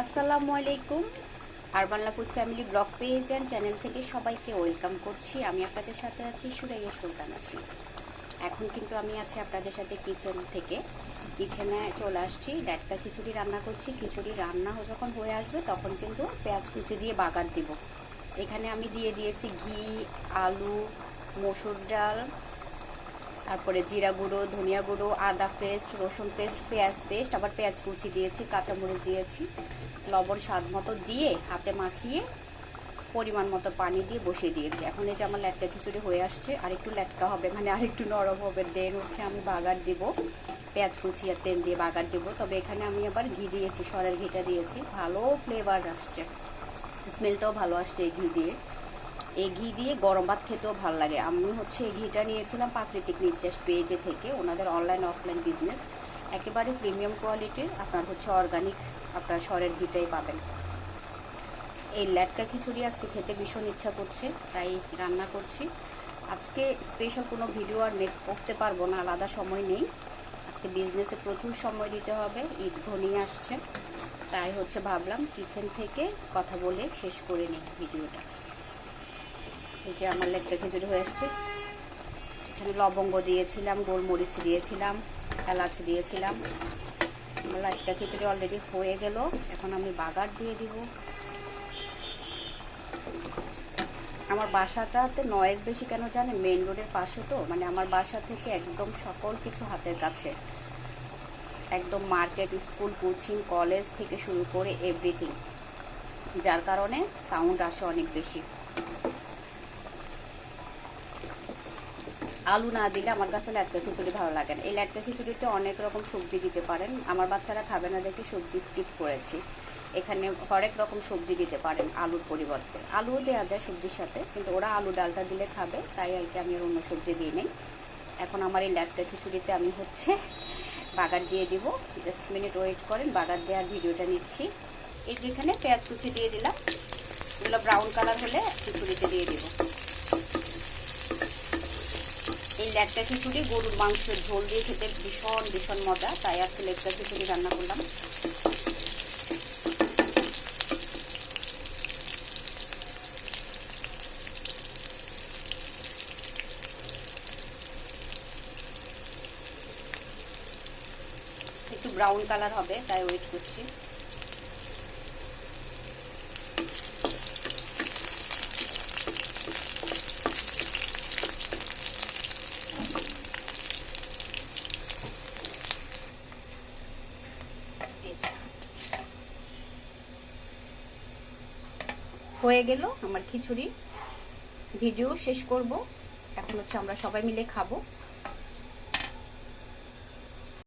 আসসালামু আলাইকুম। আরবান লাপুর family blog page and channel থেকে সবাইকে ওয়েলকাম করছি। আমি আপনাদের সাথে আছি সুরাইয়া সুলতান আছি। এখন কিন্তু আমি আছি আপনাদের সাথে কিচেনে চলে আসছি। ডাটকা খিচুড়ি রান্না করছি। খিচুড়ি রান্না যখন হয়ে আসবে তখন কিন্তু পেঁয়াজ কুচি দিয়ে বাগার দিব। এখানে আমি দিয়ে দিয়েছি ঘি, আলু, মসুর ডাল, তারপরে জিরা গুঁড়ো, ধনিয়া গুঁড়ো, আদা পেস্ট, রসুন পেস্ট, পেঁয়াজ পেস্ট, আবার পেঁয়াজ কুচি দিয়েছি, কাঁচামরিচ দিয়েছি, লবণ স্বাদ মতো দিয়ে হাতে মাখিয়ে পরিমাণ মতো পানি দিয়ে বসিয়ে দিয়েছি। এখন এই যে আমার ল্যাটকা খিচুড়ি হয়ে আসছে, আরেকটু ল্যাটকা হবে, মানে আরেকটু নরম হবে। দেন হচ্ছে আমি বাগার দিব, পেঁয়াজ কুচি আর তেল দিয়ে বাগার দিব। তবে এখানে আমি আবার ঘি দিয়েছি, সরের ঘিটা দিয়েছি, ভালো ফ্লেভার আসছে, স্মেলটাও ভালো আসছে এই ঘি দিয়ে। এই ঘি দিয়ে গরম ভাত খেতেও ভালো লাগে। আমি হচ্ছে এই ঘিটা নিয়েছিলাম প্রাকৃতিক নির্যাস পেজে থেকে, ওনাদের অনলাইন অফলাইন বিজনেস, একেবারে প্রিমিয়াম কোয়ালিটির। আপনার হচ্ছে অর্গানিক আপনার সরের ঘিটাই পাবেন। এই ল্যাটকা খিচুড়ি আজকে খেতে ভীষণ ইচ্ছা করছে, তাই রান্না করছি। আজকে স্পেশাল কোনো ভিডিও আর মেক করতে পারবো না, আলাদা সময় নেই। আজকে বিজনেসে প্রচুর সময় দিতে হবে, ঈদ ঘনিয়ে আসছে, তাই হচ্ছে ভাবলাম কিচেন থেকে কথা বলে শেষ করে নিই ভিডিওটা। এই যে আমার ল্যাটকা খিচুড়ি হয়ে আসছে। এখানে লবঙ্গ দিয়েছিলাম, গোলমরিচ দিয়েছিলাম, এলাচ দিয়েছিলাম। আমার ল্যাটকা খিচুড়ি অলরেডি হয়ে গেল। এখন আমি বাগার দিয়ে দিব। আমার বাসাটাতে নয়েজ বেশি কেন জানেন? মেন রোডের পাশে তো, মানে আমার বাসা থেকে একদম সকল কিছু হাতের কাছে, একদম মার্কেট, স্কুল, কোচিং, কলেজ থেকে শুরু করে এভরিথিং, যার কারণে সাউন্ড আসে অনেক বেশি। আলু না দিলে আমার কাছে ল্যাটকা খিচুড়ি ভালো লাগে না। এই ল্যাটকা খিচুড়িতে অনেক রকম সবজি দিতে পারেন, আমার বাচ্চারা খাবে না দেখে সবজি স্কিপ করেছি। এখানে হরেক রকম সবজি দিতে পারেন আলুর পরিবর্তে, আলুও দেওয়া যায় সবজির সাথে, কিন্তু ওরা আলু ডালটা দিলে খাবে, তাই আর কি আমি আর অন্য সবজি দিই নেই। এখন আমার এই ল্যাটকা খিচুড়িতে আমি হচ্ছে বাগার দিয়ে দিব। জাস্ট মিনিট ওয়েট করেন, বাগার দেওয়ার ভিডিওটা নিচ্ছি। এই যেখানে পেঁয়াজ কুচি দিয়ে দিলাম, এগুলো ব্রাউন কালার হলে খিচুড়িতে দিয়ে দিব। এই ল্যাটকা খিচুড়ি গরুর মাংসের ঝোল দিয়ে খেতে ভীষণ ভীষণ মজা, তাই আজকে ল্যাটকা খিচুড়ি রান্না করলাম। একটু ব্রাউন কালার হবে, তাই ওয়েট করছি। হয়ে গেল আমার খিচুড়ি, ভিডিও শেষ করব। এখন হচ্ছে আমরা সবাই মিলে খাবো।